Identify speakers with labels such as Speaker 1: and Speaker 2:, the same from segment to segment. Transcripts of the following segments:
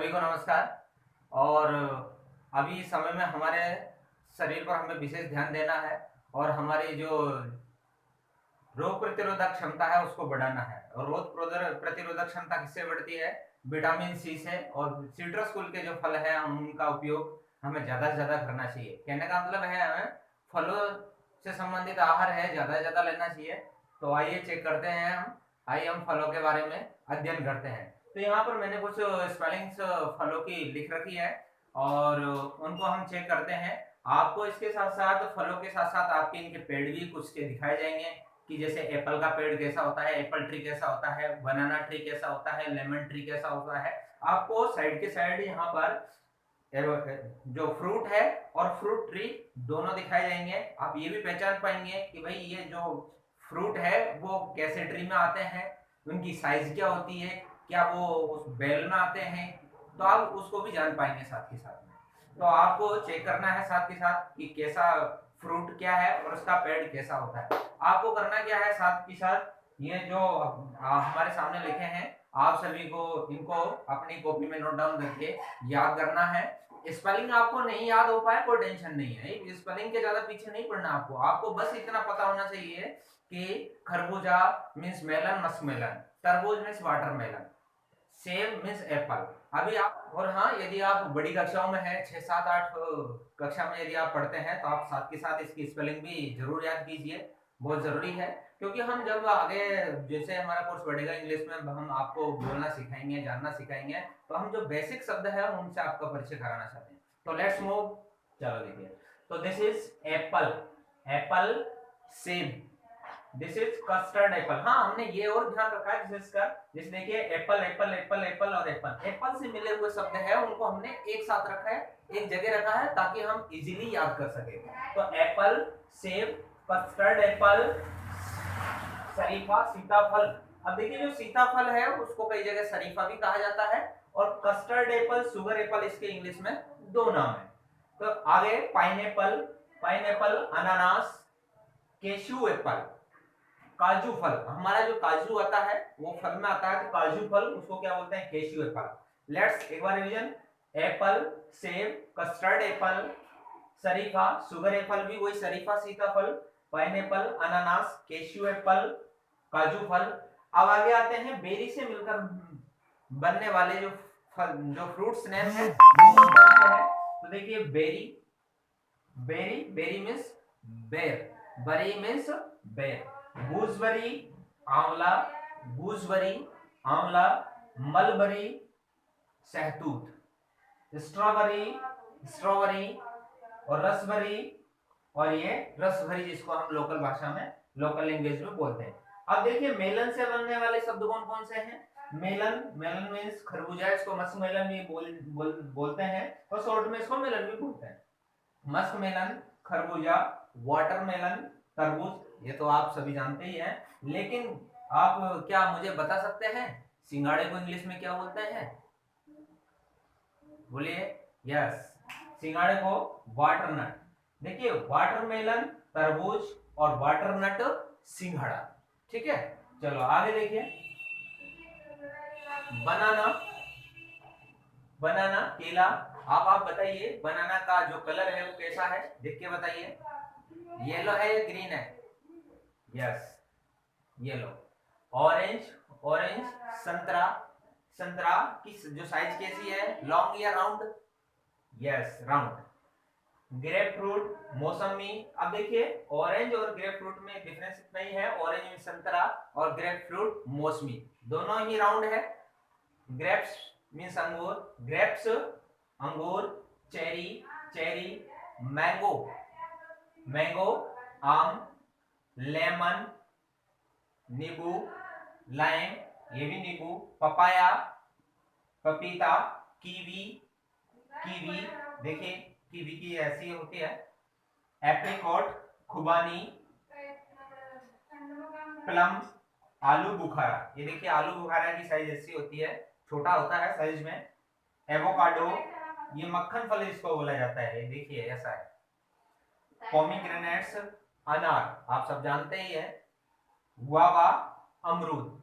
Speaker 1: सभी को नमस्कार। और अभी समय में हमारे शरीर पर हमें विशेष ध्यान देना है और हमारी जो रोग प्रतिरोधक क्षमता है उसको बढ़ाना है। और रोग प्रतिरोधक क्षमता किससे बढ़ती है? विटामिन सी से। और सिट्रस कुल के जो फल है उनका उपयोग हमें ज़्यादा से ज़्यादा करना चाहिए। कहने का मतलब है हमें फलों से संबंधित आहार है ज़्यादा से ज़्यादा लेना चाहिए। तो आइए चेक करते हैं आइए हम फलों के बारे में अध्ययन करते हैं। तो यहाँ पर मैंने कुछ स्पेलिंग्स फलों की लिख रखी है और उनको हम चेक करते हैं। आपको इसके साथ साथ फलों के साथ साथ आपके इनके पेड़ भी कुछ के दिखाए जाएंगे कि जैसे एप्पल का पेड़ कैसा होता है, एप्पल ट्री कैसा होता है, बनाना ट्री कैसा होता है, लेमन ट्री कैसा होता है। आपको साइड के साइड यहाँ पर जो फ्रूट है और फ्रूट ट्री दोनों दिखाए जाएंगे। आप ये भी पहचान पाएंगे कि भाई ये जो फ्रूट है वो कैसे ट्री में आते हैं, उनकी साइज क्या होती है, क्या वो उस बेल में आते हैं। तो आप उसको भी जान पाएंगे साथ के साथ में। तो आपको चेक करना है साथ के साथ कि कैसा फ्रूट क्या है और उसका पेड़ कैसा होता है। आपको करना क्या है साथ के साथ, ये जो हमारे सामने लिखे हैं आप सभी को इनको अपनी कॉपी में नोट डाउन करके याद करना है। स्पेलिंग आपको नहीं याद हो पाए कोई टेंशन नहीं है, स्पेलिंग के ज्यादा पीछे नहीं पड़ना। आपको बस इतना पता होना चाहिए कि खरबूजा मीन्स मेलन, मस्क मेलन, तरबूज मीन्स वाटरमेलन, सेब मीन्स एप्पल। अभी आप और हाँ, यदि आप बड़ी कक्षाओं में है 6, 7, 8 कक्षा में यदि आप पढ़ते हैं तो आप साथ के साथ इसकी स्पेलिंग भी जरूर याद कीजिए, बहुत जरूरी है। क्योंकि हम जब आगे जैसे हमारा कोर्स बढ़ेगा इंग्लिश में, हम आपको बोलना सिखाएंगे, जानना सिखाएंगे, तो हम जो बेसिक शब्द है उनसे आपका परिचय कराना चाहते हैं। तो लेट्स मूव। चलो देखिए, तो दिस इज एप्पल, एप्पल, सेब, दिस इज कस्टर्ड एप्पल। हाँ, हमने ये और ध्यान रखा है जिसका, जैसे देखिए एप्पल एप्पल एप्पल एप्पल और एप्पल, एप्पल से मिले हुए शब्द है उनको हमने एक साथ रखा है, एक जगह रखा है ताकि हम इजीली याद कर सके। तो एप्पल, सेब, कस्टर्ड एप्पल, शरीफा, सीताफल। अब देखिए जो सीताफल है उसको कई जगह शरीफा भी कहा जाता है और कस्टर्ड एप्पल, शुगर एप्पल इसके इंग्लिश में दो नाम है। तो आगे पाइनएप्पल, पाइनएप्पल, अनानास, केशू एप्पल, काजू फल। हमारा जो काजू आता है वो फल में आता है, तो काजू फल उसको क्या बोलते हैं? Cashew apple. लेट्स एक बार रिवीजन। एप्पल, सेब, कस्टर्ड एप्पल, शरीफा, शुगर एप्पल भी वही शरीफा सीताफल, पाइनएप्पल, अनानास, केशू एप्पल, काजू फल। अब आगे आते हैं बेरी से मिलकर बनने वाले जो फल, जो फ्रूट्स नेम है वो कौन से है? तो देखिए बेरी, बेरी, बेरी मींस बेर, बरी मींस बेर, गूसबेरी, आंवला, गूसबेरी, आंवला, मलबरी, सहतूत, स्ट्रॉबेरी, स्ट्रॉबेरी और रसबेरी, और ये रसभरी जिसको हम लोकल भाषा में, लोकल लैंग्वेज में बोलते हैं। अब देखिए मेलन से बनने वाले शब्द कौन कौन से हैं? मेलन, मेलन मींस खरबूजा, इसको मस्क मेलन भी बोलते हैं और शॉर्ट में इसको मेलन भी बोलते हैं। मस्क मेलन, खरबूजा, वाटरमेलन, तरबूज, ये तो आप सभी जानते ही हैं। लेकिन आप क्या मुझे बता सकते हैं सिंघाड़े को इंग्लिश में क्या बोलते हैं? बोलिए। यस, सिंघाड़े को वाटरनट। देखिए वाटरमेलन तरबूज और वाटरनट सिंघाड़ा। ठीक है, चलो आगे देखिए। बनाना, बनाना केला। आप बताइए बनाना का जो कलर है वो कैसा है, देख के बताइए। येलो है या ग्रीन है? Yes, yellow. Orange, orange. संतरा, संतरा की जो साइज कैसी है, लॉन्ग या round? Yes, round. Grep fruit, मौसमी। अब देखिए ऑरेंज और ग्रेप फ्रूट में डिफरेंस इतना ही है, ऑरेंज में संतरा और ग्रेप फ्रूट मौसमी, दोनों ही राउंड है। ग्रेप्स मींस अंगूर, ग्रेप्स अंगूर, चेरी, चेरी, मैंगो, मैंगो, आम, लेमन, नींबू, लाइम, ये भी नींबू, पपाया, पपीता, कीवी, कीवी, देखिए कीवी की ऐसी होती है, एप्रिकॉट, खुबानी, प्लम, आलू बुखारा। ये देखिए आलू बुखारा की साइज ऐसी होती है, छोटा होता है साइज में। एवोकाडो, ये मक्खन फल इसको बोला जाता है, ये देखिए ऐसा है। पोमीग्रेनेट्स, अनार, आप सब जानते ही है। गुआवा, अमरूद।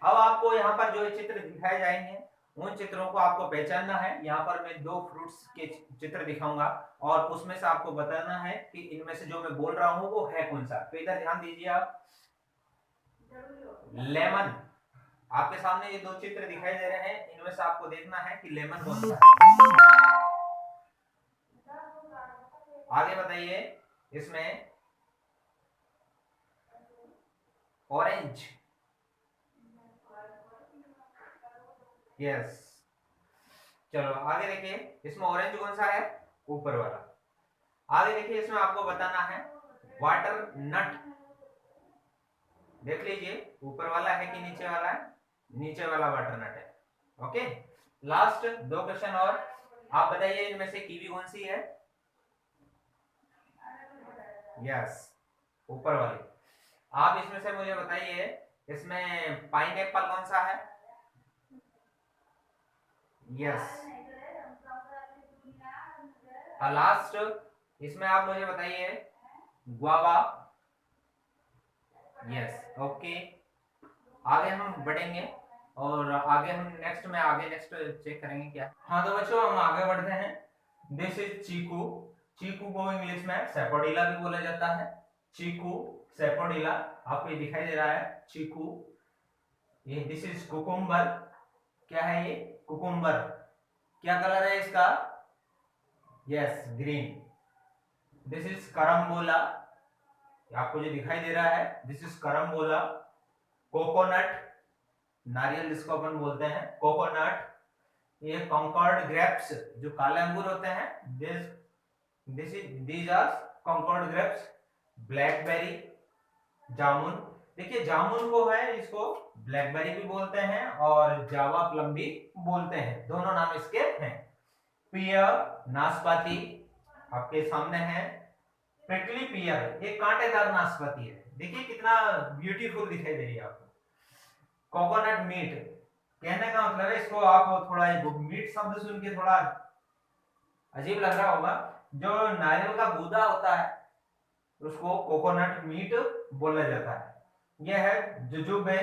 Speaker 1: अब आपको यहाँ पर जो चित्र दिखाए जाएंगे उन चित्रों को आपको पहचानना है। यहाँ पर मैं 2 फ्रूट्स के चित्र दिखाऊंगा और उसमें से आपको बताना है कि इनमें से जो मैं बोल रहा हूँ वो है कौन सा। तो इधर ध्यान दीजिए आप, लेमन। आपके सामने ये 2 चित्र दिखाई दे रहे हैं, इनमें से आपको देखना है कि लेमन कौन सा है। आगे बताइए, इसमें ऑरेंज, यस। चलो आगे देखिए, इसमें ऑरेंज कौन सा है, ऊपर वाला। आगे देखिए, इसमें आपको बताना है वाटर नट। देख लीजिए ऊपर वाला है कि नीचे वाला है, नीचे वाला वाटर नट है। ओके, लास्ट 2 क्वेश्चन और। आप बताइए इनमें से कीवी कौन सी है, यस, ऊपर वाली। आप इसमें से मुझे बताइए, इसमें पाइनएप्पल कौन सा है, यस। लास्ट इसमें आप मुझे बताइए गुआवा, यस। ओके, आगे हम बढ़ेंगे और आगे हम नेक्स्ट चेक करेंगे क्या। हाँ तो बच्चों हम आगे बढ़ते हैं। दिस इज चीकू। चीकू को इंग्लिश में सैपोडिला भी बोला जाता है। चीकू, सैपोडिला, आपको ये दिखाई दे रहा है चीकू। ये दिस इज कुकुम्बर। क्या है ये, कुकुम्बर। क्या कलर है इसका, yes, green. This is carambola, आपको जो दिखाई दे रहा है दिस इज करम्बोला। कोकोनट, नारियल जिसको अपन बोलते हैं, कोकोनट। ये कॉन्कॉर्ड ग्रेप्स, जो काले अंगूर होते हैं, these are Concord grapes. Blackberry, जामुन। देखिए जामुन को है, इसको ब्लैकबेरी भी बोलते हैं और जावा प्लम भी बोलते हैं, दोनों नाम इसके हैं। पियर, नाशपाती, आपके सामने है। प्रिकली पियर, ये कांटेदार नाशपाती है। देखिए कितना ब्यूटीफुल दिखाई दे रही है आपको। कोकोनट मीट, कहने का मतलब है, इसको आप थोड़ा मीट शब्द सुन के थोड़ा अजीब लग रहा होगा, जो नारियल का गूदा होता है उसको कोकोनट मीट बोला जाता है। यह है जुजुबे।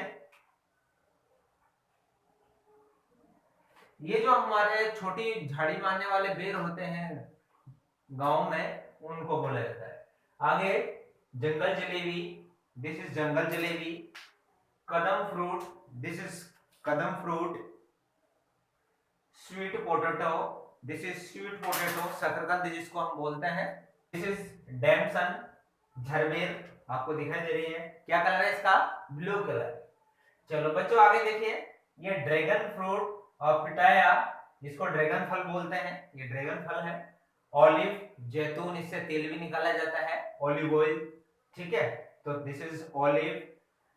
Speaker 1: ये जो हमारे छोटी झाड़ी में आने वाले बेर होते हैं गांव में, उनको बोला जाता है। आगे jungle jalebi, this is jungle jalebi. कदम fruit, this is kadam fruit. Sweet potato, this is sweet potato, शकरकंद जिसको हम बोलते हैं। दिस इज डैमसन, झरबेर, आपको दिखाई दे रही है। क्या कलर है इसका, ब्लू कलर। चलो बच्चों आगे देखिए, ये ड्रैगन फ्रूट और पिटाया, जिसको ड्रैगन फल बोलते हैं, ये ड्रैगन फल है। ऑलिव, जैतून, इससे तेल भी निकाला जाता है, ऑलिव ऑयल, ठीक है। तो this is olive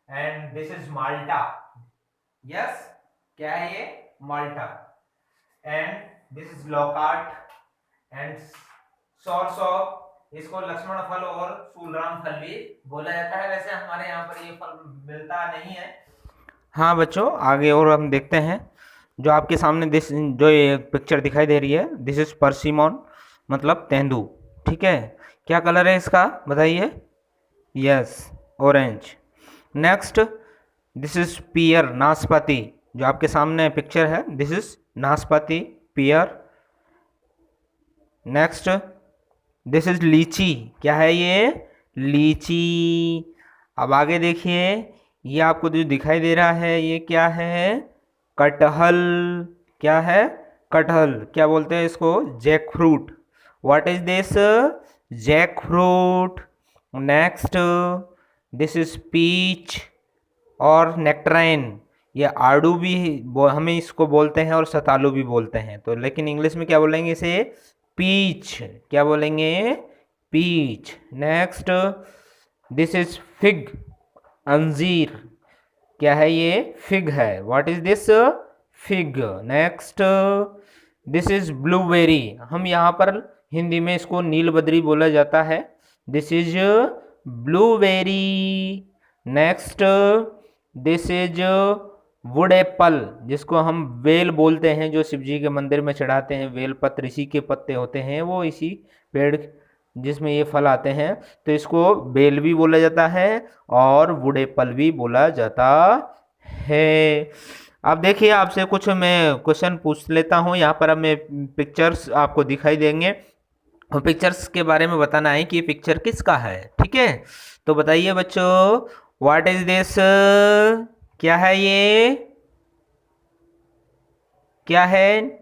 Speaker 1: and this is Malta, yes. क्या है ये, माल्टा। एंड दिस इज लॉकाट एंड सौरसौप, इसको लक्ष्मण फल और सूलराम फल भी बोला जाता है। वैसे हमारे यहाँ पर ये फल मिलता नहीं है। हाँ बच्चों आगे और हम देखते हैं, जो आपके सामने जो ये पिक्चर दिखाई दे रही है, दिस इज परसिमोन, मतलब तेंदू, ठीक है। क्या कलर है इसका बताइए, yes, orange. Next, this is pear, नाशपाती, जो आपके सामने पिक्चर है, दिस इज नाशपाती, पियर। नेक्स्ट, दिस इज लीची। क्या है ये, लीची। अब आगे देखिए, ये आपको जो दिखाई दे रहा है ये क्या है, कटहल। क्या है, कटहल। क्या बोलते हैं इसको, jackfruit. What is this, jackfruit. Next, this is peach और नेक्टराइन। ये आड़ू भी हमें इसको बोलते हैं और सतालू भी बोलते हैं, तो लेकिन इंग्लिश में क्या बोलेंगे इसे, पीच। क्या बोलेंगे, peach. Next, this is fig, अंजीर। क्या है ये, फिग है। What is this, fig. Next, this is blueberry, हम यहाँ पर हिंदी में इसको नीलबद्री बोला जाता है, this is blueberry. Next, this is wood apple, जिसको हम बेल बोलते हैं, जो शिव जी के मंदिर में चढ़ाते हैं, बेल पत्र, इसी के पत्ते होते हैं वो, इसी पेड़ जिसमें ये फल आते हैं, तो इसको बेल भी बोला जाता है और वुड एप्पल भी बोला जाता है।
Speaker 2: अब देखिए आपसे कुछ मैं क्वेश्चन पूछ लेता हूँ। यहाँ पर अब मैं पिक्चर्स आपको दिखाई देंगे और पिक्चर्स के बारे में बताना है कि ये पिक्चर किसका है, ठीक है। तो बताइए बच्चों, व्हाट इज दिस, क्या है ये, क्या है?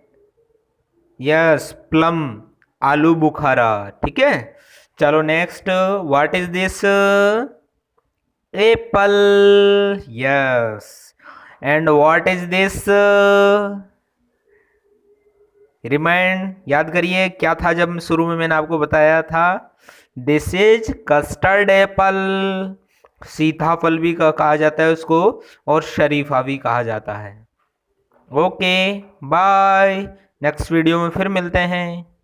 Speaker 2: यस, प्लम, आलू बुखारा, ठीक है। चलो next, what is this, Apple, yes. And what is this, remind, याद करिए क्या था जब शुरू में मैंने आपको बताया था। दिस इज कस्टर्ड एप्पल, सीताफल भी कहा जाता है उसको, और शरीफा भी कहा जाता है। ओके, बाय, नेक्स्ट वीडियो में फिर मिलते हैं।